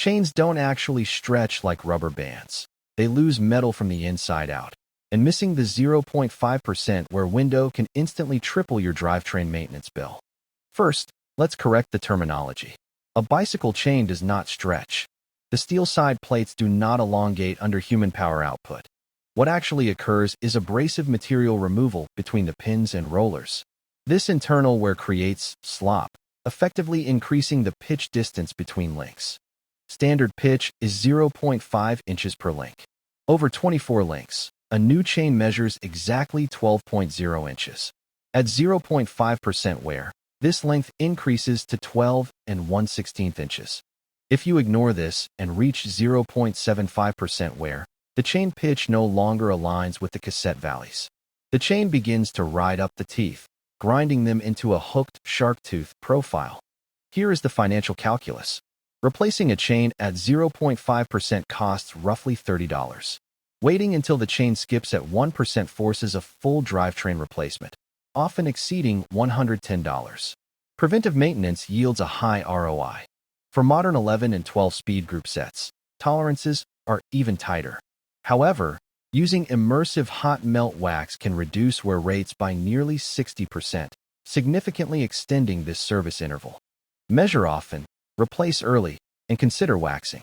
Chains don't actually stretch like rubber bands. They lose metal from the inside out. And missing the 0.5% where window can instantly triple your drivetrain maintenance bill. First, let's correct the terminology. A bicycle chain does not stretch. The steel side plates do not elongate under human power output. What actually occurs is abrasive material removal between the pins and rollers. This internal wear creates slop, effectively increasing the pitch distance between links. Standard pitch is 0.5 inches per link. Over 24 links, a new chain measures exactly 12.0 inches. At 0.5% wear, this length increases to 12 and 1/16 inches. If you ignore this and reach 0.75% wear, the chain pitch no longer aligns with the cassette valleys. The chain begins to ride up the teeth, grinding them into a hooked shark tooth profile. Here is the financial calculus. Replacing a chain at 0.5% costs roughly $30. Waiting until the chain skips at 1% forces a full drivetrain replacement, often exceeding $110. Preventive maintenance yields a high ROI. For modern 11 and 12 speed group sets, tolerances are even tighter. However, using immersive hot melt wax can reduce wear rates by nearly 60%, significantly extending this service interval. Measure often, replace early, and consider waxing.